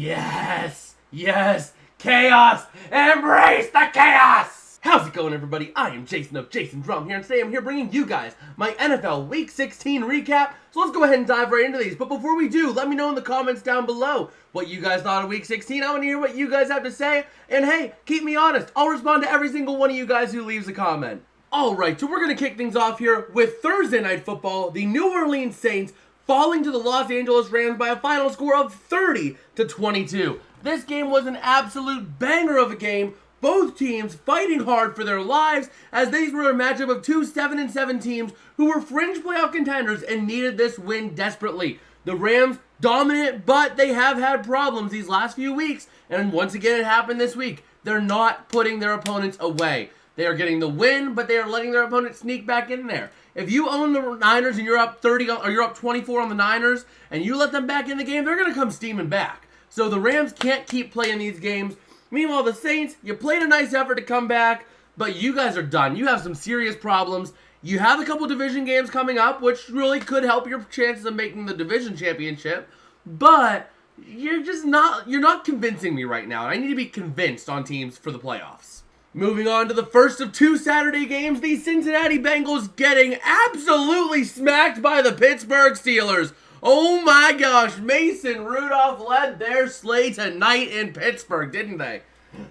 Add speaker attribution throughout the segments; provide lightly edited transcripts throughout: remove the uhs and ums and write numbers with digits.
Speaker 1: Yes! Yes! Chaos! Embrace the chaos! How's it going, everybody? I am Jason of Jason Drum here, and today I'm here bringing you guys my NFL Week 16 recap. So let's go ahead and dive right into these. But before we do, let me know in the comments down below what you guys thought of Week 16. I want to hear what you guys have to say. And hey, keep me honest. I'll respond to every single one of you guys who leaves a comment. Alright, so we're going to kick things off here with Thursday Night Football. The New Orleans Saints falling to the Los Angeles Rams by a final score of 30-22. This game was an absolute banger of a game. Both teams fighting hard for their lives, as these were a matchup of two 7-7 teams who were fringe playoff contenders and needed this win desperately. The Rams dominant, but they have had problems these last few weeks, and once again it happened this week. They're not putting their opponents away. They are getting the win, but they are letting their opponents sneak back in there. If you own the Niners and you're up 30 or you're up 24 on the Niners and you let them back in the game, they're going to come steaming back. So the Rams can't keep playing these games. Meanwhile, the Saints, you played a nice effort to come back, but you guys are done. You have some serious problems. You have a couple division games coming up, which really could help your chances of making the division championship, but you're not convincing me right now. I need to be convinced on teams for the playoffs. Moving on to the first of two Saturday games, the Cincinnati Bengals getting absolutely smacked by the Pittsburgh Steelers. Oh my gosh, Mason Rudolph led their sleigh tonight in Pittsburgh, didn't they?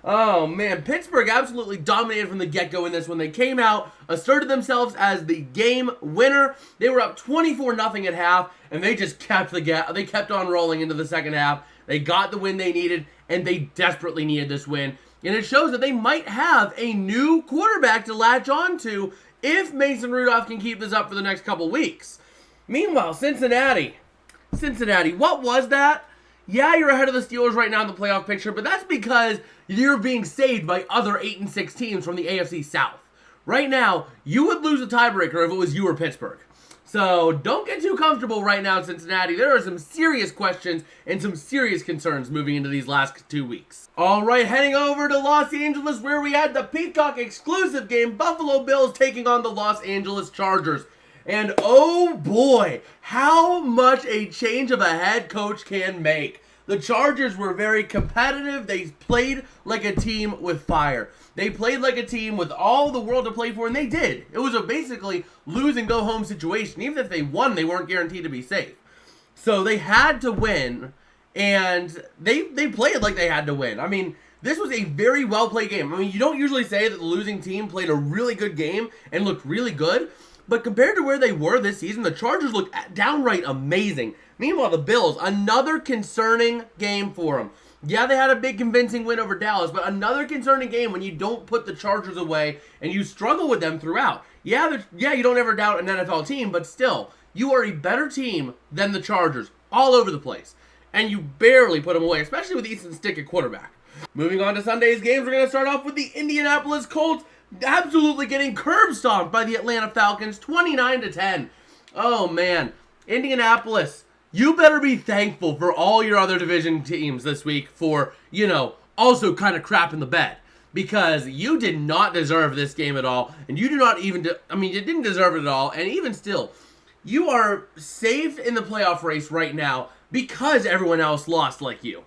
Speaker 1: Oh man, Pittsburgh absolutely dominated from the get-go in this one. They came out, asserted themselves as the game winner. They were up 24-0 at half, and they just kept they kept on rolling into the second half. They got the win they needed, and they desperately needed this win. And it shows that they might have a new quarterback to latch on to if Mason Rudolph can keep this up for the next couple weeks. Meanwhile, Cincinnati, what was that? Yeah, you're ahead of the Steelers right now in the playoff picture, but that's because you're being saved by other 8-6 teams from the AFC South. Right now, you would lose a tiebreaker if it was you or Pittsburgh. So don't get too comfortable right now in Cincinnati. There are some serious questions and some serious concerns moving into these last 2 weeks. All right, heading over to Los Angeles where we had the Peacock exclusive game, Buffalo Bills taking on the Los Angeles Chargers. And oh boy, how much a change of a head coach can make. The Chargers were very competitive. They played like a team with fire. They played like a team with all the world to play for, and they did. It was a basically lose and go home situation. Even if they won, they weren't guaranteed to be safe. So they had to win, and they played like they had to win. I mean, this was a very well-played game. I mean, you don't usually say that the losing team played a really good game and looked really good, but compared to where they were this season, the Chargers look downright amazing. Meanwhile, the Bills, another concerning game for them. Yeah, they had a big convincing win over Dallas, but another concerning game when you don't put the Chargers away and you struggle with them throughout. Yeah, you don't ever doubt an NFL team, but still, you are a better team than the Chargers all over the place. And you barely put them away, especially with Easton Stick at quarterback. Moving on to Sunday's games, we're going to start off with the Indianapolis Colts absolutely getting curb stomped by the Atlanta Falcons, 29-10. Oh man, Indianapolis, you better be thankful for all your other division teams this week for, also kind of crap in the bed. Because you did not deserve this game at all, and you do not even, you didn't deserve it at all, and even still, you are safe in the playoff race right now because everyone else lost like you.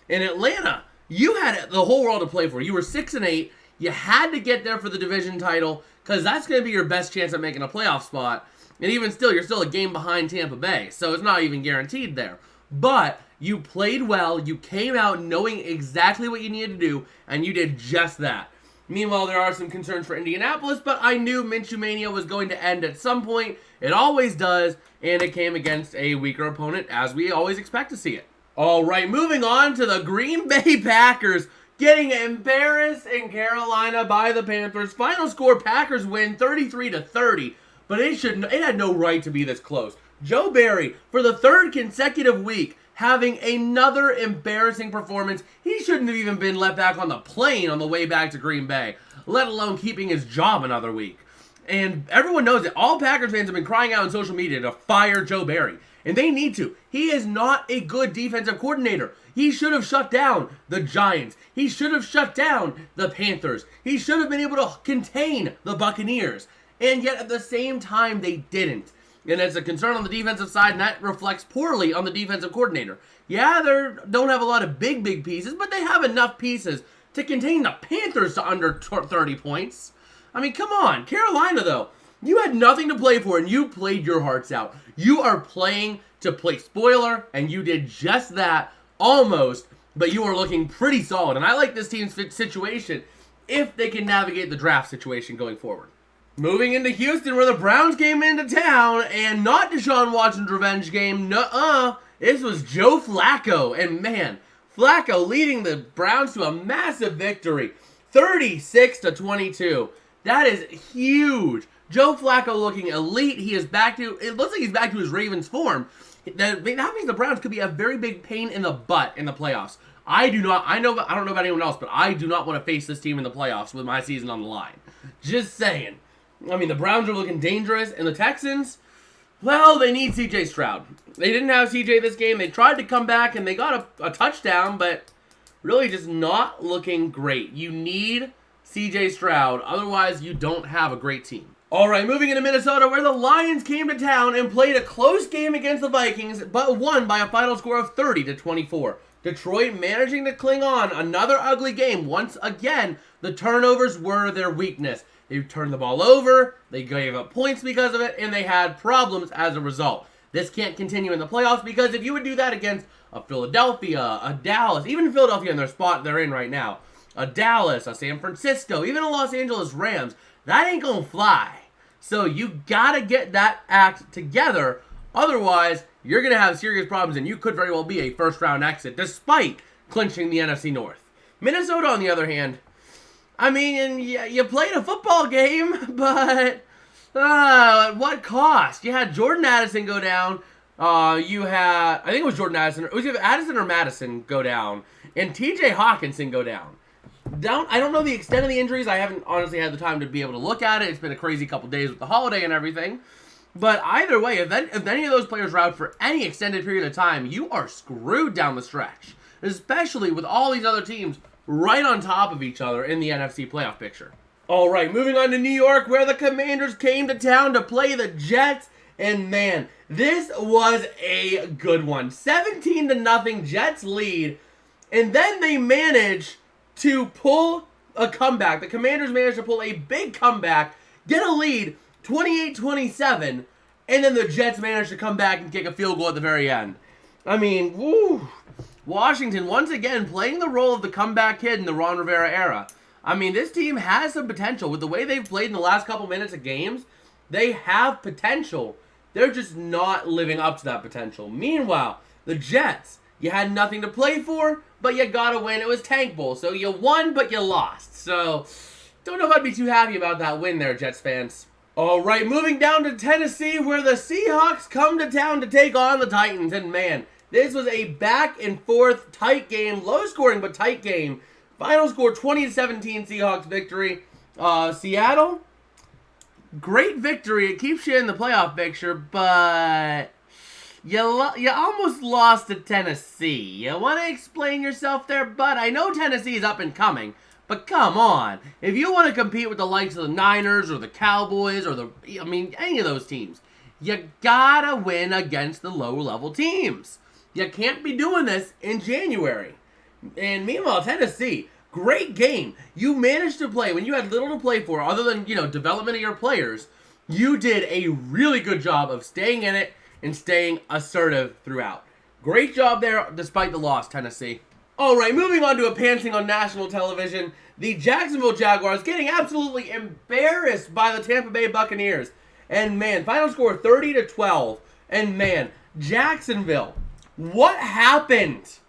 Speaker 1: In Atlanta, you had the whole world to play for. You were 6-8. You had to get there for the division title because that's going to be your best chance at making a playoff spot. And even still, you're still a game behind Tampa Bay, so it's not even guaranteed there. But you played well, you came out knowing exactly what you needed to do, and you did just that. Meanwhile, there are some concerns for Indianapolis, but I knew Minshew Mania was going to end at some point. It always does, and it came against a weaker opponent, as we always expect to see it. All right, moving on to the Green Bay Packers, getting embarrassed in Carolina by the Panthers. Final score, Packers win 33-30. But it had no right to be this close. Joe Barry, for the third consecutive week, having another embarrassing performance. He shouldn't have even been let back on the plane on the way back to Green Bay, let alone keeping his job another week. And everyone knows it. All Packers fans have been crying out on social media to fire Joe Barry. And they need to. He is not a good defensive coordinator. He should have shut down the Giants. He should have shut down the Panthers. He should have been able to contain the Buccaneers. And yet at the same time, they didn't. And it's a concern on the defensive side, and that reflects poorly on the defensive coordinator. Yeah, they don't have a lot of big pieces, but they have enough pieces to contain the Panthers to under 30 points. I mean, come on. Carolina, though, you had nothing to play for, and you played your hearts out. You are playing to play spoiler, and you did just that, almost, but you are looking pretty solid. And I like this team's situation if they can navigate the draft situation going forward. Moving into Houston, where the Browns came into town, and not Deshaun Watson's revenge game. Nuh-uh. This was Joe Flacco. And man, Flacco leading the Browns to a massive victory. 36-22. That is huge. Joe Flacco looking elite. He is back to, it looks like he's back to his Ravens form. That means the Browns could be a very big pain in the butt in the playoffs. I don't know about anyone else, but I do not want to face this team in the playoffs with my season on the line. Just saying. I mean, the Browns are looking dangerous, and the Texans, well, they need C.J. Stroud. They didn't have C.J. this game. They tried to come back, and they got a touchdown, but really just not looking great. You need C.J. Stroud. Otherwise, you don't have a great team. All right, moving into Minnesota, where the Lions came to town and played a close game against the Vikings, but won by a final score of 30-24. Detroit managing to cling on. Another ugly game. Once again, the turnovers were their weakness. They turned the ball over, they gave up points because of it, and they had problems as a result. This can't continue in the playoffs because if you would do that against a Philadelphia, a Dallas, even Philadelphia in their spot they're in right now, a Dallas, a San Francisco, even a Los Angeles Rams, that ain't gonna fly. So you gotta get that act together. Otherwise, you're gonna have serious problems, and you could very well be a first-round exit despite clinching the NFC North. Minnesota, on the other hand, I mean, you played a football game, but at what cost? You had Jordan Addison go down. You had, I think it was Jordan Addison. It was either Addison or Madison go down, and T.J. Hawkinson go down. I don't know the extent of the injuries. I haven't honestly had the time to be able to look at it. It's been a crazy couple days with the holiday and everything. But either way, if any of those players are out for any extended period of time, you are screwed down the stretch, especially with all these other teams right on top of each other in the NFC playoff picture. All right, moving on to New York, where the Commanders came to town to play the Jets. And man, this was a good one. 17-0 Jets lead. And then they managed to pull a comeback. The Commanders managed to pull a big comeback, get a lead, 28-27. And then the Jets managed to come back and kick a field goal at the very end. I mean, woo. Washington, once again, playing the role of the comeback kid in the Ron Rivera era. I mean, this team has some potential. With the way they've played in the last couple minutes of games, they have potential. They're just not living up to that potential. Meanwhile, the Jets, you had nothing to play for, but you got to win. It was Tank Bowl, so you won, but you lost. So, don't know if I'd be too happy about that win there, Jets fans. All right, moving down to Tennessee, where the Seahawks come to town to take on the Titans. And man, this was a back-and-forth tight game, low-scoring but tight game. Final score 20-17 Seahawks victory. Seattle, great victory. It keeps you in the playoff picture, but you almost lost to Tennessee. You want to explain yourself there, bud? I know Tennessee's up and coming, but come on. If you want to compete with the likes of the Niners or the Cowboys or any of those teams, you gotta win against the low-level teams. You can't be doing this in January. And meanwhile, Tennessee, great game. You managed to play when you had little to play for other than, development of your players. You did a really good job of staying in it and staying assertive throughout. Great job there despite the loss, Tennessee. All right, moving on to a pantsing on national television. The Jacksonville Jaguars getting absolutely embarrassed by the Tampa Bay Buccaneers. And man, final score 30-12. And man, Jacksonville, what happened?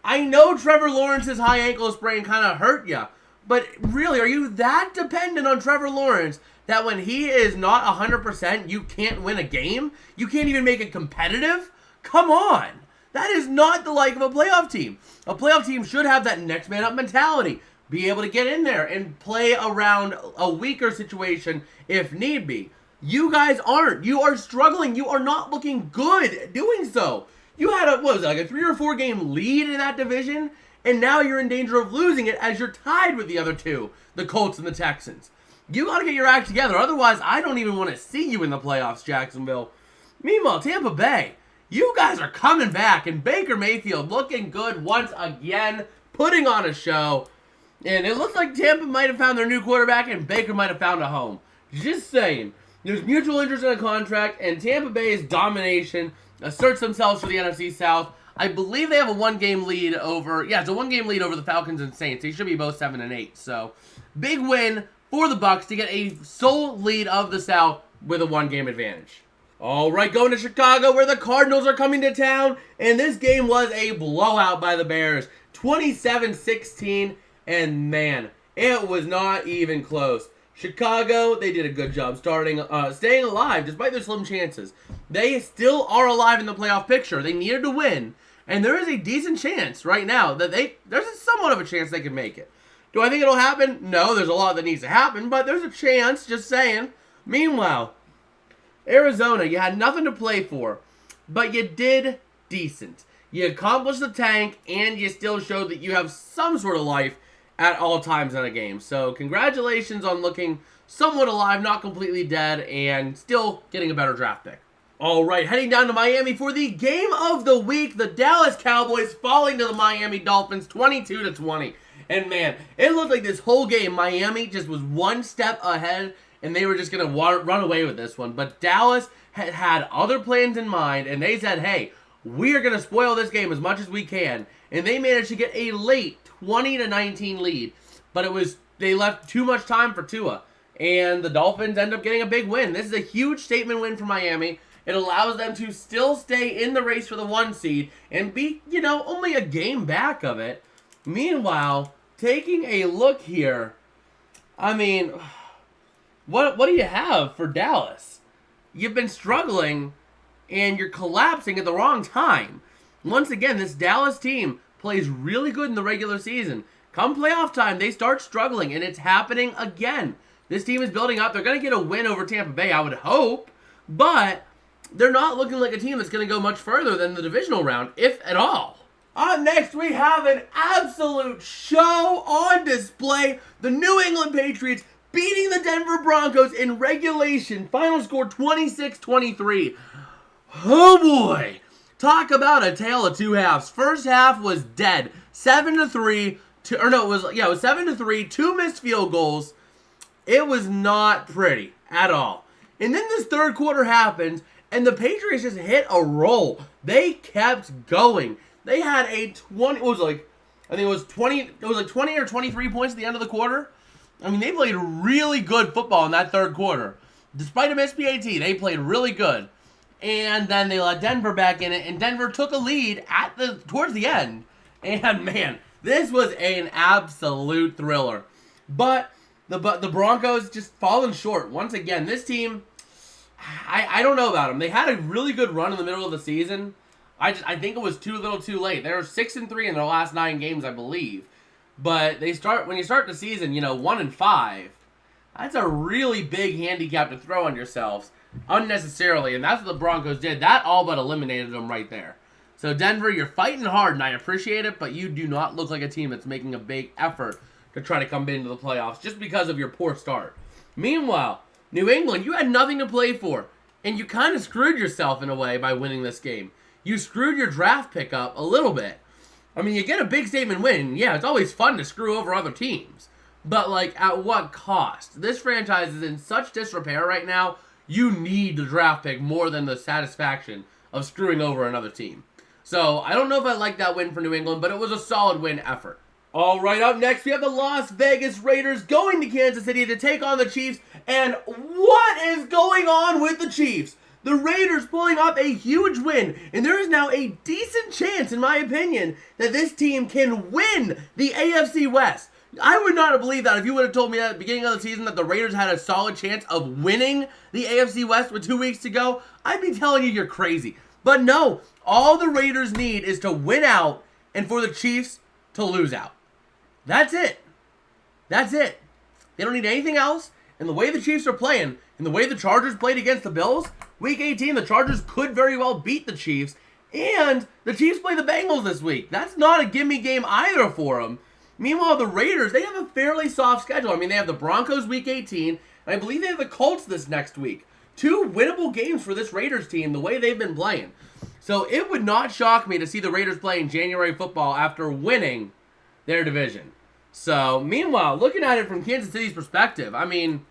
Speaker 1: I know Trevor Lawrence's high ankle sprain kind of hurt you, but really, are you that dependent on Trevor Lawrence that when he is not 100%, you can't win a game? You can't even make it competitive? Come on. That is not the like of a playoff team. A playoff team should have that next man up mentality. Be able to get in there and play around a weaker situation if need be. You guys aren't. You are struggling. You are not looking good doing so. You had a 3 or 4 game lead in that division, and now you're in danger of losing it as you're tied with the other two, the Colts and the Texans. You got to get your act together. Otherwise, I don't even want to see you in the playoffs, Jacksonville. Meanwhile, Tampa Bay, you guys are coming back, and Baker Mayfield looking good once again, putting on a show. And it looks like Tampa might have found their new quarterback, and Baker might have found a home. Just saying. There's mutual interest in a contract, and Tampa Bay's domination asserts themselves for the NFC South. I believe they have a one-game lead over... Yeah, it's a one-game lead over the Falcons and Saints. They should be both 7-8. So, big win for the Bucs to get a sole lead of the South with a one-game advantage. All right, going to Chicago where the Cardinals are coming to town. And this game was a blowout by the Bears. 27-16. And man, it was not even close. Chicago, they did a good job staying alive despite their slim chances. They still are alive in the playoff picture. They needed to win. And there is a decent chance right now that there's somewhat of a chance they can make it. Do I think it'll happen? No, there's a lot that needs to happen, but there's a chance, just saying. Meanwhile, Arizona, you had nothing to play for, but you did decent. You accomplished the tank, and you still showed that you have some sort of life at all times in a game. So congratulations on looking somewhat alive, not completely dead, and still getting a better draft pick. All right, heading down to Miami for the game of the week. The Dallas Cowboys falling to the Miami Dolphins 22-20. And man, it looked like this whole game, Miami just was one step ahead, and they were just going to run away with this one. But Dallas had other plans in mind, and they said, hey, we are going to spoil this game as much as we can. And they managed to get a late 20-19 lead. But they left too much time for Tua. And the Dolphins end up getting a big win. This is a huge statement win for Miami. It allows them to still stay in the race for the 1 seed and be, only a game back of it. Meanwhile, taking a look here, I mean, what do you have for Dallas? You've been struggling, and you're collapsing at the wrong time. Once again, this Dallas team plays really good in the regular season. Come playoff time, they start struggling, and it's happening again. This team is building up. They're going to get a win over Tampa Bay, I would hope, but they're not looking like a team that's going to go much further than the divisional round, if at all. Up next, we have an absolute show on display. The New England Patriots beating the Denver Broncos in regulation. Final score 26-23. Oh boy. Talk about a tale of two halves. First half was dead. 7-3. It was 7-3. 2 missed field goals. It was not pretty at all. And then this third quarter happens, and the Patriots just hit a roll. They kept going. They had a 20 or 23 points at the end of the quarter. I mean, they played really good football in that third quarter. Despite a missed PAT, they played really good. And then they let Denver back in it, and Denver took a lead towards the end. And man, this was an absolute thriller. But the Broncos just fallen short. Once again, this team, I don't know about them. They had a really good run in the middle of the season. I think it was too little too late. They were 6-3 in their last 9 games, I believe. But when you start the season, 1-5, that's a really big handicap to throw on yourselves unnecessarily. And that's what the Broncos did. That all but eliminated them right there. So Denver, you're fighting hard, and I appreciate it, but you do not look like a team that's making a big effort to try to come into the playoffs just because of your poor start. Meanwhile, New England, you had nothing to play for, and you kind of screwed yourself in a way by winning this game. You screwed your draft pick up a little bit. I mean, you get a big statement win. Yeah, it's always fun to screw over other teams. But, at what cost? This franchise is in such disrepair right now, you need the draft pick more than the satisfaction of screwing over another team. So, I don't know if I like that win for New England, but it was a solid win effort. All right, up next, we have the Las Vegas Raiders going to Kansas City to take on the Chiefs. And what is going on with the Chiefs? The Raiders pulling off a huge win, and there is now a decent chance, in my opinion, that this team can win the AFC West. I would not have believed that if you would have told me at the beginning of the season that the Raiders had a solid chance of winning the AFC West with 2 weeks to go. I'd be telling you you're crazy. But no, all the Raiders need is to win out and for the Chiefs to lose out. That's it. That's it. They don't need anything else. And the way the Chiefs are playing, and the way the Chargers played against the Bills, Week 18, the Chargers could very well beat the Chiefs. And the Chiefs play the Bengals this week. That's not a gimme game either for them. Meanwhile, the Raiders, they have a fairly soft schedule. I mean, they have the Broncos Week 18, and I believe they have the Colts this next week. two winnable games for this Raiders team the way they've been playing. So it would not shock me to see the Raiders playing January football after winning their division. So, meanwhile, looking at it from Kansas City's perspective, I mean,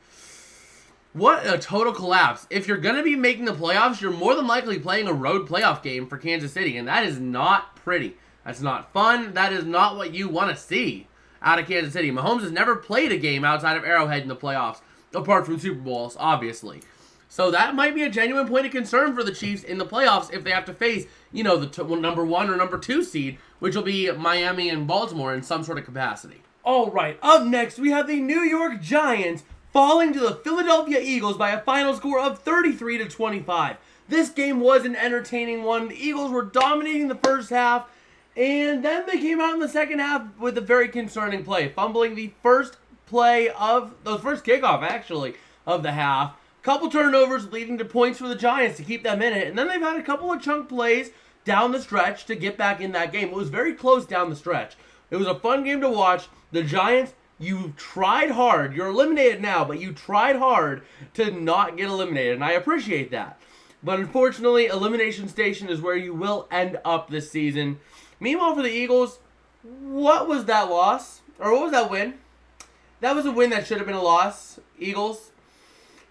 Speaker 1: what a total collapse. If you're going to be making the playoffs, you're more than likely playing a road playoff game for Kansas City, and that is not pretty. That's not fun. That is not what you want to see out of Kansas City. Mahomes has never played a game outside of Arrowhead in the playoffs, apart from Super Bowls, obviously. So that might be a genuine point of concern for the Chiefs in the playoffs if they have to face, the number 1 or number 2 seed, which will be Miami and Baltimore in some sort of capacity. All right, up next, we have the New York Giants falling to the Philadelphia Eagles by a final score of 33-25. This game was an entertaining one. The Eagles were dominating the first half, and then they came out in the second half with a very concerning play, fumbling the first kickoff, actually, of the half. Couple turnovers leading to points for the Giants to keep them in it, and then they've had a couple of chunk plays down the stretch to get back in that game. It was very close down the stretch. It was a fun game to watch. The Giants, you tried hard. You're eliminated now, but you tried hard to not get eliminated, and I appreciate that. But unfortunately, Elimination Station is where you will end up this season. Meanwhile, for the Eagles, what was that loss? Or what was that win? That was a win that should have been a loss, Eagles.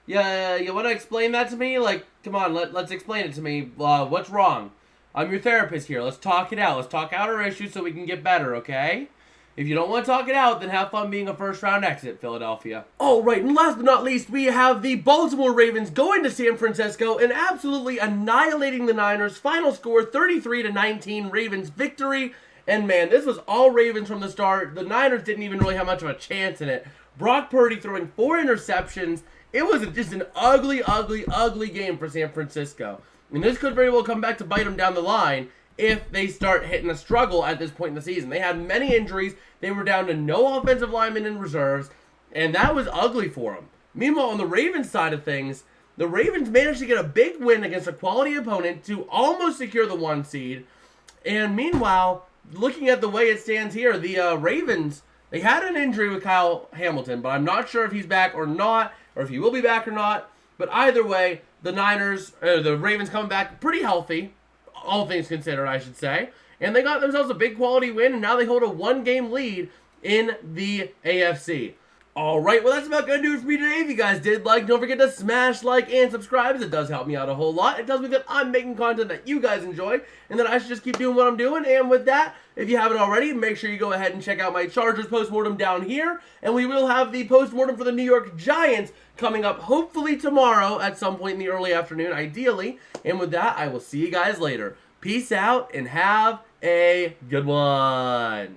Speaker 1: Yeah, you want to explain that to me? Like, come on, let's explain it to me. What's wrong? I'm your therapist here. Let's talk it out. Let's talk out our issues so we can get better, okay? If you don't want to talk it out, then have fun being a first-round exit, Philadelphia. All right, and last but not least, we have the Baltimore Ravens going to San Francisco and absolutely annihilating the Niners. Final score, 33-19, Ravens victory. And man, this was all Ravens from the start. The Niners didn't even really have much of a chance in it. Brock Purdy throwing 4 interceptions. It was just an ugly, ugly, ugly game for San Francisco. And this could very well come back to bite them down the line if they start hitting a struggle at this point in the season. They had many injuries. They were down to no offensive linemen in reserves, and that was ugly for them. Meanwhile, on the Ravens side of things, the Ravens managed to get a big win against a quality opponent to almost secure the 1 seed. And meanwhile, looking at the way it stands here, the Ravens, they had an injury with Kyle Hamilton, but I'm not sure if he's back or not, or if he will be back or not. But either way, the Ravens coming back pretty healthy, all things considered, I should say. And they got themselves a big quality win, and now they hold a 1-game lead in the AFC. All right, well, that's about going to do it for me today. If you guys did like, don't forget to smash like and subscribe. It does help me out a whole lot. It tells me that I'm making content that you guys enjoy and that I should just keep doing what I'm doing. And with that, if you haven't already, make sure you go ahead and check out my Chargers postmortem down here. And we will have the postmortem for the New York Giants coming up hopefully tomorrow at some point in the early afternoon, ideally. And with that, I will see you guys later. Peace out and have a good one.